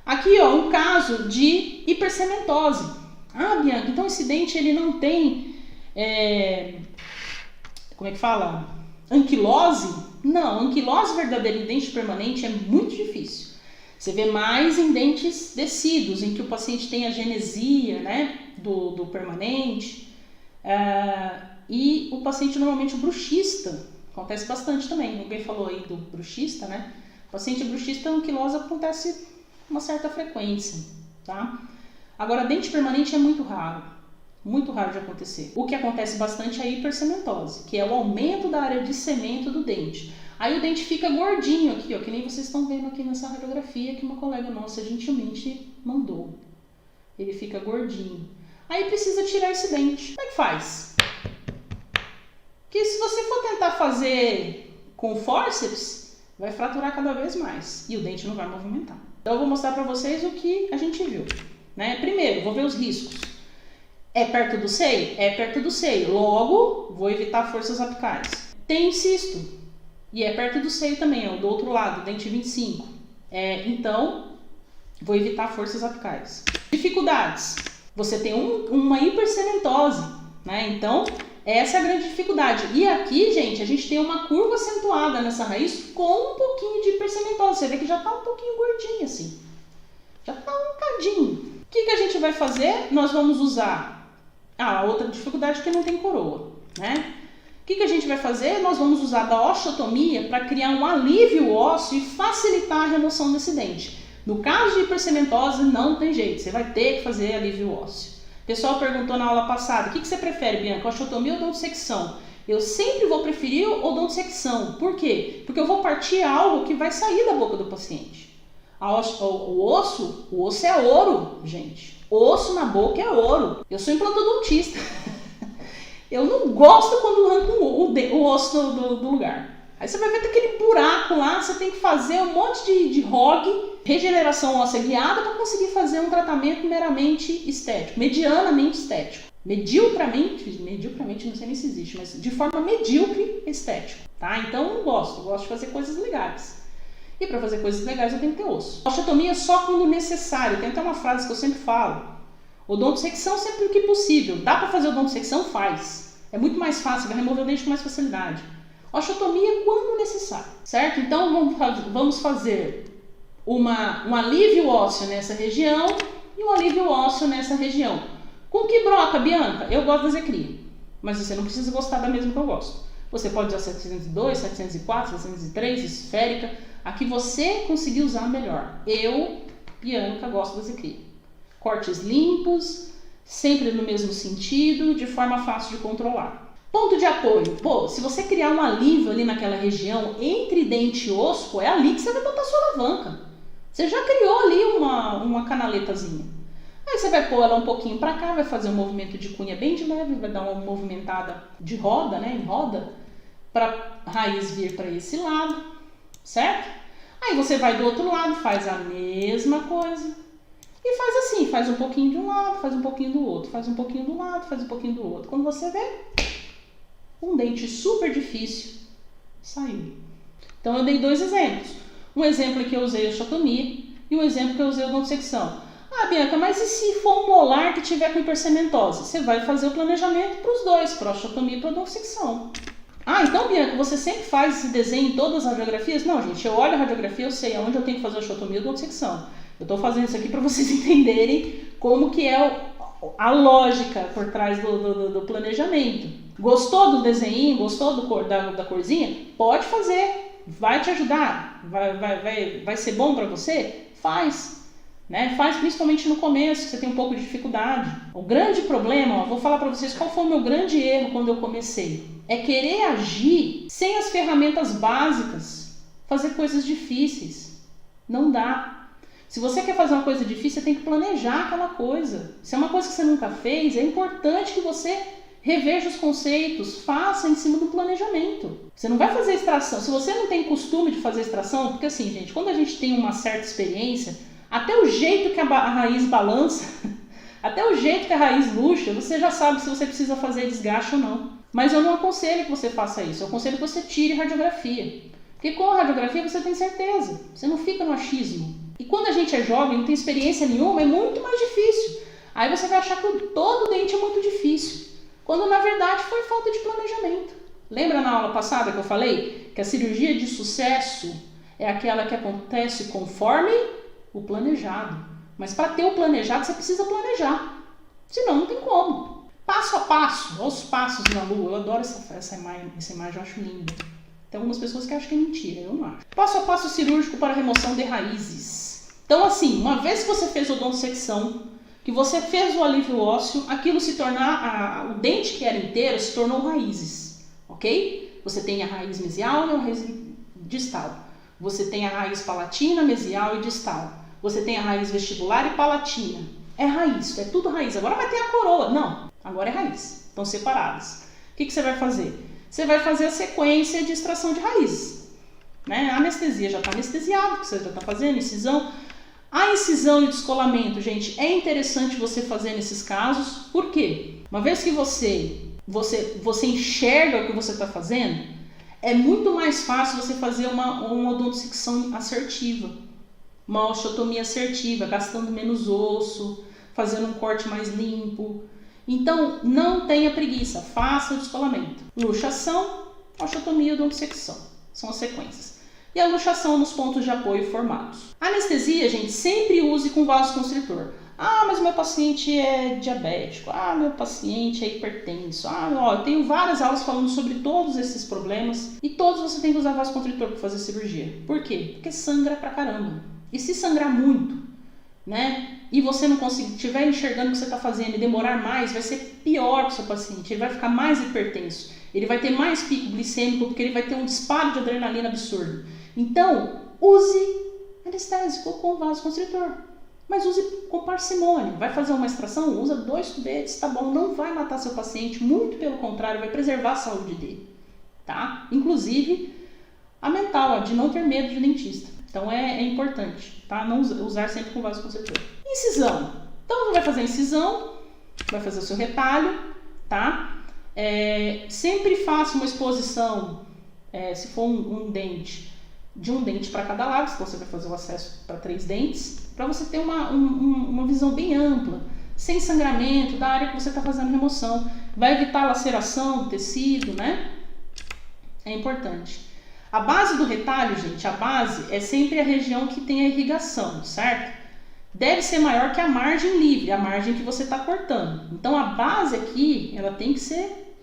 Aqui, ó, um caso de hipercementose. Ah, Bianca, então esse dente ele não tem, como é que fala? Anquilose? Não, anquilose verdadeira em dente permanente é muito difícil. Você vê mais em dentes descidos, em que o paciente tem a genesia, né, do permanente. E o paciente normalmente o bruxista, acontece bastante também. Alguém falou aí do bruxista, né? O paciente bruxista, a anquilose acontece com uma certa frequência, tá? Agora, dente permanente é muito raro de acontecer. O que acontece bastante é a hipercementose, que é o aumento da área de cemento do dente. Aí o dente fica gordinho aqui, ó, que nem vocês estão vendo aqui nessa radiografia que uma colega nossa gentilmente mandou. Ele fica gordinho. Aí precisa tirar esse dente. Como é que faz? Porque se você for tentar fazer com fórceps, vai fraturar cada vez mais e o dente não vai movimentar. Então eu vou mostrar para vocês o que a gente viu, né? Primeiro, vou ver os riscos. É perto do seio? É perto do seio. Logo, vou evitar forças apicais. Tem cisto. E é perto do seio também, ó, do outro lado, dente 25. Então, vou evitar forças apicais. Dificuldades. Você tem uma hipercementose, né? Então, essa é a grande dificuldade. E aqui, gente, a gente tem uma curva acentuada nessa raiz com um pouquinho de hipercementose. Você vê que já tá um pouquinho gordinho assim. Já tá um cadinho. O que a gente vai fazer? Nós vamos usar a outra dificuldade que não tem coroa, né? O que a gente vai fazer? Nós vamos usar da osteotomia para criar um alívio ósseo e facilitar a remoção desse dente. No caso de hipercementose, não tem jeito, você vai ter que fazer alívio ósseo. O pessoal perguntou na aula passada, o que você prefere, Bianca, osteotomia ou odontodissecção? Eu sempre vou preferir odontodissecção. Por quê? Porque eu vou partir algo que vai sair da boca do paciente. O osso é ouro, gente. Osso na boca é ouro. Eu sou implantodontista. Eu não gosto quando arrancam o osso do lugar. Aí você vai ver aquele buraco lá, você tem que fazer um monte de ROG, regeneração óssea guiada, para conseguir fazer um tratamento meramente estético, medianamente estético. Mediocremente, não sei nem se existe, mas de forma medíocre estético, tá? Então eu não gosto de fazer coisas legais. E para fazer coisas legais eu tenho que ter osso. Osteotomia só quando necessário. Tem até uma frase que eu sempre falo. Odontodissecção sempre que possível. Dá para fazer odontodissecção? Faz. É muito mais fácil, vai remover o dente com mais facilidade. Osteotomia quando necessário, certo? Então vamos fazer um alívio ósseo nessa região e um alívio ósseo nessa região. Com que broca, Bianca? Eu gosto da Zecria, mas você não precisa gostar da mesma que eu gosto. Você pode usar 702, 704, 703, esférica, a que você conseguir usar melhor. Eu, Bianca, gosto da Zecria. Cortes limpos, sempre no mesmo sentido, de forma fácil de controlar. Ponto de apoio. Pô, se você criar um alívio ali naquela região, entre dente e osso, é ali que você vai botar sua alavanca. Você já criou ali uma canaletazinha. Aí você vai pôr ela um pouquinho para cá, vai fazer um movimento de cunha bem de leve, vai dar uma movimentada de roda, né, em roda, para a raiz vir para esse lado, certo? Aí você vai do outro lado, faz a mesma coisa. E faz assim, faz um pouquinho de um lado, faz um pouquinho do outro, faz um pouquinho do lado, faz um pouquinho do outro. Quando você vê, um dente super difícil saiu. Então eu dei dois exemplos. Um exemplo que eu usei osteotomia e um exemplo que eu usei odontodissecção. Ah, Bianca, mas e se for um molar que tiver com hipercementose? Você vai fazer o planejamento para os dois, para osteotomia e para odontodissecção. Ah, então, Bianca, você sempre faz esse desenho em todas as radiografias? Não, gente, eu olho a radiografia, eu sei aonde eu tenho que fazer osteotomia e odontodissecção. Eu estou fazendo isso aqui para vocês entenderem como que é a lógica por trás do planejamento. Gostou do desenho? Gostou da corzinha? Pode fazer. Vai te ajudar? Vai ser bom para você? Faz. Né? Faz principalmente no começo, que você tem um pouco de dificuldade. O grande problema, vou falar para vocês qual foi o meu grande erro quando eu comecei. É querer agir sem as ferramentas básicas. Fazer coisas difíceis. Não dá. Se você quer fazer uma coisa difícil, você tem que planejar aquela coisa. Se é uma coisa que você nunca fez, é importante que você reveja os conceitos, faça em cima do planejamento. Você não vai fazer extração. Se você não tem costume de fazer extração, porque assim, gente, quando a gente tem uma certa experiência, até o jeito que a raiz balança, até o jeito que a raiz luxa, você já sabe se você precisa fazer desgaste ou não. Mas eu não aconselho que você faça isso, eu aconselho que você tire radiografia. Porque com a radiografia você tem certeza, você não fica no achismo. E quando a gente é jovem, não tem experiência nenhuma, é muito mais difícil. Aí você vai achar que todo dente é muito difícil, quando na verdade foi falta de planejamento. Lembra na aula passada que eu falei que a cirurgia de sucesso é aquela que acontece conforme o planejado. Mas para ter o planejado, você precisa planejar. Senão não tem como. Passo a passo, aos passos na lua. Eu adoro essa imagem, eu acho linda. Tem algumas pessoas que acham que é mentira, eu não acho. Passo a passo cirúrgico para remoção de raízes. Então assim, uma vez que você fez odontosecção, que você fez o alívio ósseo, aquilo se tornar, o dente que era inteiro se tornou raízes, ok? Você tem a raiz mesial e a raiz distal. Você tem a raiz palatina, mesial e distal. Você tem a raiz vestibular e palatina. É raiz, é tudo raiz. Agora vai ter a coroa. Não, agora é raiz. Estão separadas. O que você vai fazer? Você vai fazer a sequência de extração de raízes. Né? A anestesia já está anestesiada, você já está fazendo incisão. A incisão e o descolamento, gente, é interessante você fazer nesses casos. Por quê? Uma vez que você enxerga o que você está fazendo, é muito mais fácil você fazer uma odontosecção assertiva, uma osteotomia assertiva, gastando menos osso, fazendo um corte mais limpo. Então, não tenha preguiça, faça o descolamento. Luxação, osteotomia e odontosecção. São as sequências. E a luxação nos pontos de apoio formados. A anestesia, gente, sempre use com vasoconstritor. Ah, mas o meu paciente é diabético. Ah, meu paciente é hipertenso. Eu tenho várias aulas falando sobre todos esses problemas. E todos você tem que usar vasoconstritor para fazer cirurgia. Por quê? Porque sangra pra caramba. E se sangrar muito, né? E você não estiver enxergando o que você está fazendo e demorar mais, vai ser pior para o seu paciente. Ele vai ficar mais hipertenso. Ele vai ter mais pico glicêmico, porque ele vai ter um disparo de adrenalina absurdo. Então, use anestésico com vasoconstritor. Mas use com parcimônia. Vai fazer uma extração? Usa 2 tubetes, tá bom? Não vai matar seu paciente, muito pelo contrário, vai preservar a saúde dele. Tá? Inclusive, a mental, de não ter medo de dentista. Então é importante, tá? Não usar sempre com vasoconstritor. Incisão. Então você vai fazer a incisão, vai fazer o seu retalho, tá? Sempre faça uma exposição, se for um dente, de um dente para cada lado, se você vai fazer o acesso para 3 dentes, para você ter uma visão bem ampla, sem sangramento da área que você está fazendo remoção. Vai evitar laceração do tecido, né? É importante. A base do retalho, gente, a base é sempre a região que tem a irrigação, certo? Deve ser maior que a margem livre, a margem que você está cortando. Então a base aqui, ela tem que ser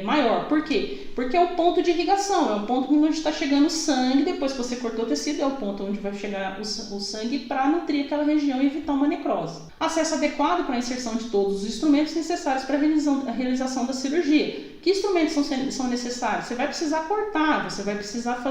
maior. Por quê? Porque é o ponto de irrigação, é o ponto onde está chegando o sangue. Depois que você cortou o tecido, é o ponto onde vai chegar o sangue para nutrir aquela região e evitar uma necrose. Acesso adequado para a inserção de todos os instrumentos necessários para a realização da cirurgia. Que instrumentos são necessários? Você vai precisar cortar, você vai precisar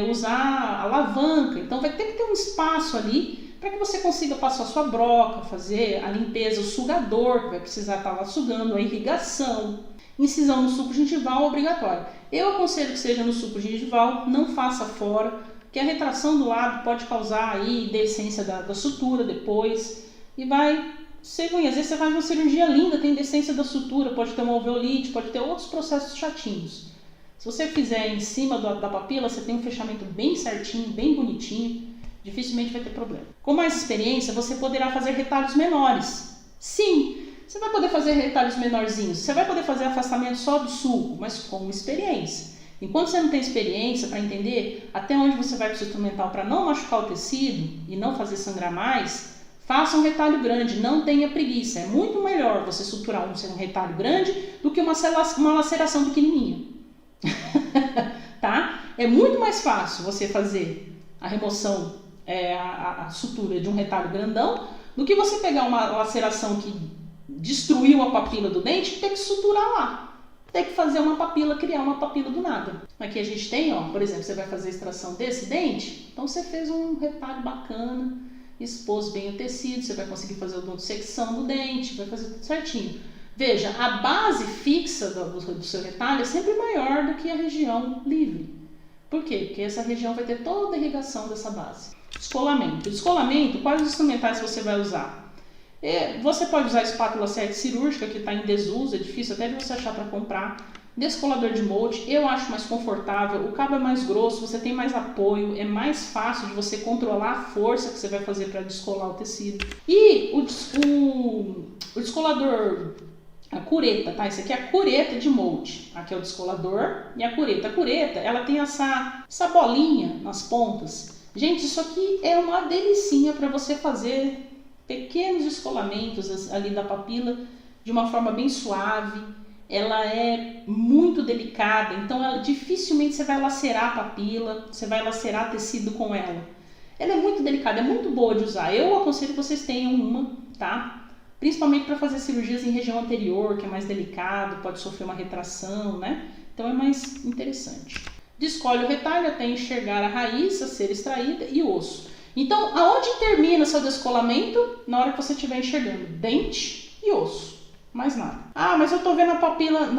usar alavanca. Então vai ter que ter um espaço ali para que você consiga passar a sua broca, fazer a limpeza, o sugador, que vai precisar estar lá sugando, a irrigação. Incisão no sulco gengival obrigatória. Eu aconselho que seja no sulco gengival, não faça fora, que a retração do lábio pode causar aí descência da sutura depois e vai ser ruim. Às vezes você faz uma cirurgia linda, tem descência da sutura, pode ter uma alveolite, pode ter outros processos chatinhos. Se você fizer em cima da papila, você tem um fechamento bem certinho, bem bonitinho, dificilmente vai ter problema. Com mais experiência, você poderá fazer retalhos menores. Sim, você vai poder fazer retalhos menorzinhos, você vai poder fazer afastamento só do sulco, mas com experiência. Enquanto você não tem experiência para entender até onde você vai com o seu instrumental para não machucar o tecido e não fazer sangrar mais, faça um retalho grande, não tenha preguiça. É muito melhor você suturar um retalho grande do que uma laceração pequenininha. Tá? É muito mais fácil você fazer a remoção, a sutura de um retalho grandão, do que você pegar uma laceração que destruiu a papila do dente e ter que suturar lá. Ter que fazer uma papila, criar uma papila do nada. Aqui a gente tem, por exemplo, você vai fazer a extração desse dente, então você fez um retalho bacana, expôs bem o tecido, você vai conseguir fazer a odontosecção do dente, vai fazer tudo certinho. Veja, a base fixa do seu retalho é sempre maior do que a região livre. Por quê? Porque essa região vai ter toda a irrigação dessa base. Descolamento. Descolamento, quais os instrumentais você vai usar? Você pode usar a espátula 7 cirúrgica, que está em desuso, é difícil até de você achar para comprar. Descolador de molde, eu acho mais confortável, o cabo é mais grosso, você tem mais apoio, é mais fácil de você controlar a força que você vai fazer para descolar o tecido. E o descolador, a cureta, tá? Esse aqui é a cureta de molde. Aqui é o descolador e a cureta. A cureta, ela tem essa bolinha nas pontas. Gente, isso aqui é uma delicinha para você fazer pequenos descolamentos ali da papila de uma forma bem suave. Ela é muito delicada, então dificilmente você vai lacerar a papila, você vai lacerar tecido com ela. Ela é muito delicada, é muito boa de usar. Eu aconselho que vocês tenham uma, tá? Principalmente para fazer cirurgias em região anterior, que é mais delicado, pode sofrer uma retração, né? Então é mais interessante. Descolhe o retalho até enxergar a raiz a ser extraída e o osso. Então, aonde termina seu descolamento? Na hora que você estiver enxergando dente e osso. Mais nada. Ah, mas eu tô vendo a papila.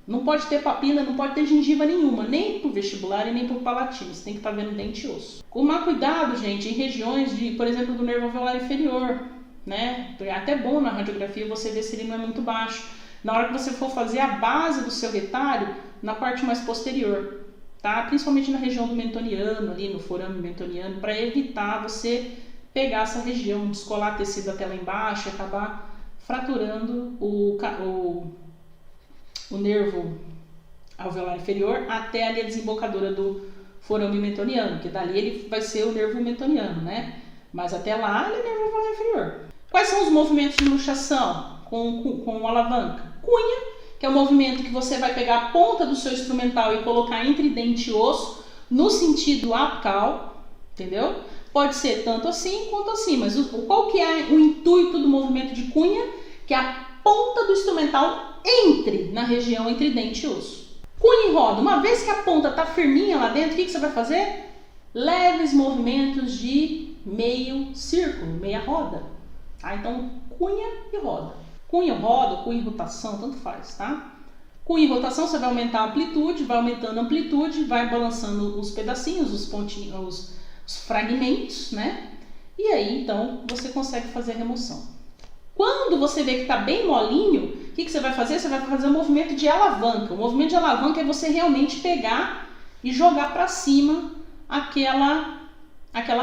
Não pode ter papila, não pode ter gengiva nenhuma, nem pro vestibular e nem pro palatino. Você tem que estar vendo dente e osso. Tomar cuidado, gente, em regiões de, por exemplo, do nervo alveolar inferior, né? É até bom na radiografia você ver se ele não é muito baixo. Na hora que você for fazer a base do seu retalho, na parte mais posterior, tá? Principalmente na região do mentoniano, ali no forame mentoniano, para evitar você pegar essa região, descolar tecido até lá embaixo e acabar fraturando o nervo alveolar inferior até ali a desembocadura do forame mentoniano, que dali ele vai ser o nervo mentoniano, né? Mas até lá ele é nervo alveolar inferior. Quais são os movimentos de luxação com alavanca? Cunha, que é o movimento que você vai pegar a ponta do seu instrumental e colocar entre dente e osso no sentido apical, entendeu? Pode ser tanto assim quanto assim, mas qual que é o intuito do movimento de cunha? Que a ponta do instrumental entre na região entre dente e osso. Cunha e roda. Uma vez que a ponta está firminha lá dentro, o que você vai fazer? Leves movimentos de meio círculo, meia roda. Tá? Então, cunha e roda. Cunha, roda, cunha e rotação, tanto faz, tá? Cunha e rotação, você vai aumentar a amplitude, vai aumentando a amplitude, vai balançando os pedacinhos, os pontinhos, os fragmentos, né? E aí, então, você consegue fazer a remoção. Quando você vê que está bem molinho, o que você vai fazer? Você vai fazer um movimento de alavanca. O movimento de alavanca é você realmente pegar e jogar para cima aquela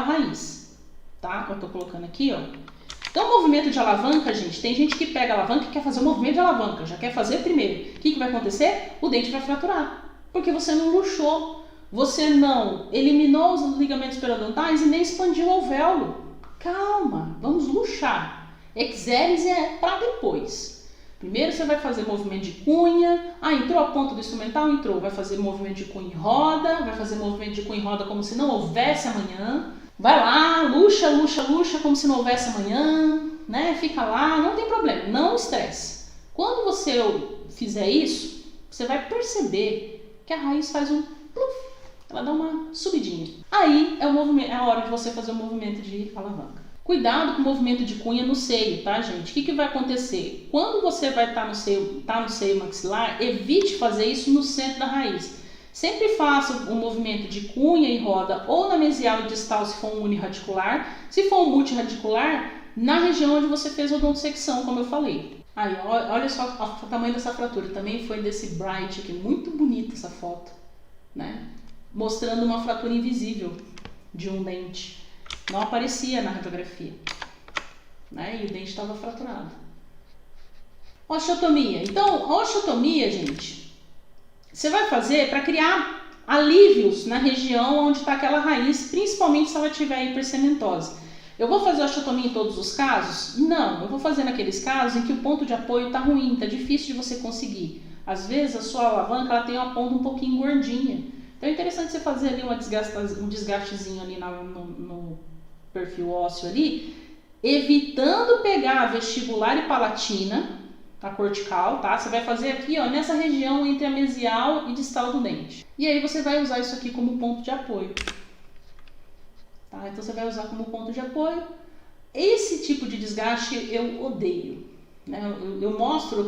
raiz, tá? Eu estou colocando aqui, ó. Então, o movimento de alavanca, gente, tem gente que pega a alavanca e quer fazer o movimento de alavanca, já quer fazer primeiro. O que vai acontecer? O dente vai fraturar, porque você não luxou, você não eliminou os ligamentos periodontais e nem expandiu o alvéolo. Calma, vamos luxar. Exérese é para depois. Primeiro você vai fazer movimento de cunha. Ah, entrou a ponta do instrumental? Entrou. Vai fazer movimento de cunha e roda. Vai fazer movimento de cunha e roda como se não houvesse amanhã. Vai lá, luxa, luxa, luxa como se não houvesse amanhã, né? Fica lá, não tem problema, não estresse. Quando você fizer isso, você vai perceber que a raiz faz um pluf, ela dá uma subidinha. Aí é a hora de você fazer o movimento de alavanca. Cuidado com o movimento de cunha no seio, tá, gente? O que vai acontecer? Quando você vai estar no seio maxilar, evite fazer isso no centro da raiz. Sempre faça o movimento de cunha e roda ou na mesial e distal se for um uniradicular. Se for um multiradicular, na região onde você fez a odontosecção, como eu falei. Aí, olha só o tamanho dessa fratura. Também foi desse Bright aqui. Muito bonita essa foto, né? Mostrando uma fratura invisível de um dente. Não aparecia na radiografia, né? E o dente estava fraturado. Osteotomia. Então, osteotomia, gente, você vai fazer para criar alívios na região onde está aquela raiz, principalmente se ela tiver hipercementose. Eu vou fazer osteotomia em todos os casos? Não, eu vou fazer naqueles casos em que o ponto de apoio está ruim, está difícil de você conseguir. Às vezes a sua alavanca ela tem uma ponta um pouquinho gordinha. Então é interessante você fazer ali um desgastezinho ali no perfil ósseo ali, evitando pegar a vestibular e palatina, a cortical, tá? Você vai fazer aqui, ó, nessa região entre a mesial e distal do dente. E aí você vai usar isso aqui como ponto de apoio. Tá? Então você vai usar como ponto de apoio. Esse tipo de desgaste eu odeio, né? Eu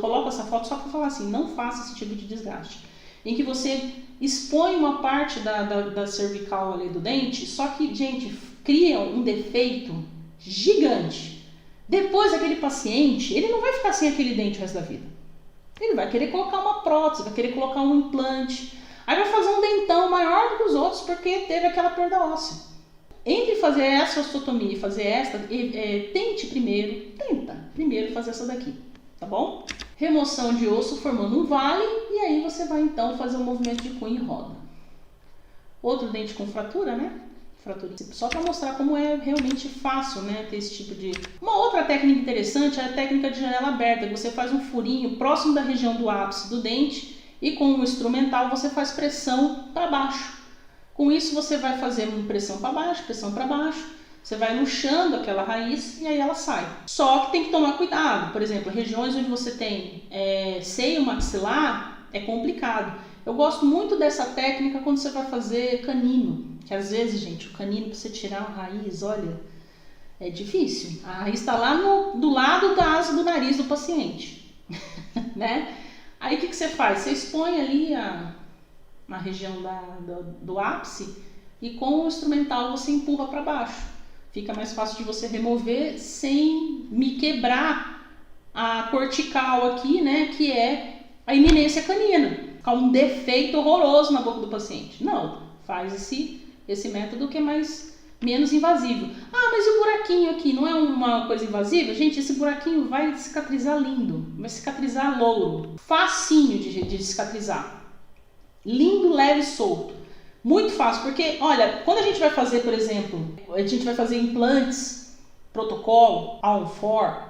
coloco essa foto só para falar assim, não faça esse tipo de desgaste. Em que você expõe uma parte da cervical ali do dente, só que, gente, cria um defeito gigante. Depois aquele paciente, ele não vai ficar sem aquele dente o resto da vida. Ele vai querer colocar uma prótese, vai querer colocar um implante. Aí vai fazer um dentão maior do que os outros porque teve aquela perda óssea. Entre fazer essa osteotomia e fazer esta, tenta primeiro fazer essa daqui, tá bom? Remoção de osso formando um vale e aí você vai então fazer um movimento de cunha e roda. Outro dente com fratura, né? Fratura. Só para mostrar como é realmente fácil, né, ter esse tipo de... Uma outra técnica interessante é a técnica de janela aberta, que você faz um furinho próximo da região do ápice do dente e com um instrumental você faz pressão para baixo. Com isso você vai fazer pressão para baixo, você vai luxando aquela raiz e aí ela sai. Só que tem que tomar cuidado, por exemplo, regiões onde você tem seio maxilar é complicado. Eu gosto muito dessa técnica quando você vai fazer canino, que às vezes, gente, o canino para você tirar uma raiz, olha, é difícil. A raiz está lá do lado da asa do nariz do paciente, né? Aí o que você faz? Você expõe ali na região do ápice e com o instrumental você empurra para baixo. Fica mais fácil de você remover sem me quebrar a cortical aqui, né? Que é a iminência canina. Ficar um defeito horroroso na boca do paciente. Não, faz esse método que é menos invasivo. Ah, mas e o buraquinho aqui não é uma coisa invasiva? Gente, esse buraquinho vai cicatrizar lindo, vai cicatrizar louro. Facinho de cicatrizar. Lindo, leve e solto. Muito fácil, porque, olha, quando a gente vai fazer, por exemplo, a gente vai fazer implantes, protocolo, All-on-4,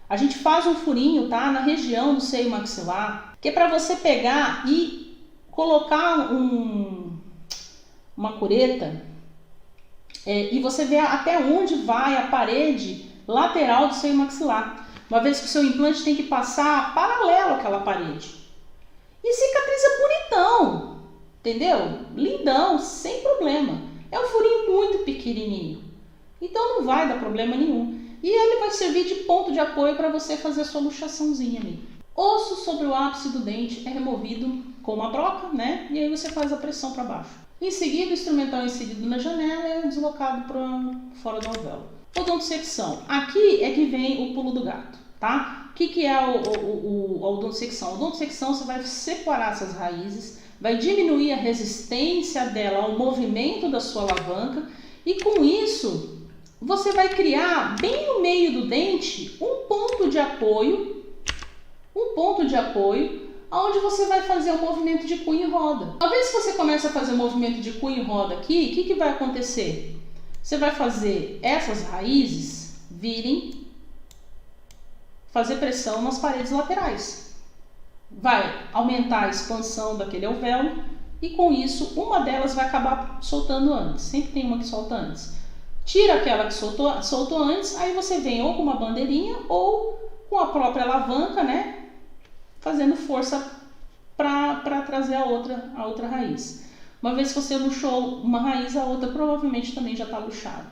a gente faz um furinho, tá? Na região do seio maxilar, que é para você pegar e colocar uma cureta e você vê até onde vai a parede lateral do seio maxilar. Uma vez que o seu implante tem que passar paralelo àquela parede. E cicatriza bonitão, entendeu? Lindão, sem problema. É um furinho muito pequenininho, então não vai dar problema nenhum. E ele vai servir de ponto de apoio para você fazer a sua luxaçãozinha ali. Osso sobre o ápice do dente é removido com uma broca, né? E aí você faz a pressão para baixo. Em seguida, o instrumental é inserido na janela e é deslocado para fora do alvéolo. Odontosecção. Aqui é que vem o pulo do gato, tá? O que é a odontosecção? A odontosecção você vai separar essas raízes, vai diminuir a resistência dela ao movimento da sua alavanca e com isso você vai criar bem no meio do dente um ponto de apoio onde você vai fazer o movimento de cunha e roda. Uma vez que você começa a fazer o movimento de cunha e roda aqui, o que vai acontecer? Você vai fazer essas raízes virem fazer pressão nas paredes laterais. Vai aumentar a expansão daquele alvéolo e com isso uma delas vai acabar soltando antes. Sempre tem uma que solta antes. Tira aquela que soltou antes, aí você vem ou com uma bandeirinha ou com a própria alavanca, né? Fazendo força para trazer a outra raiz. Uma vez que você luxou uma raiz, a outra provavelmente também já está luxada.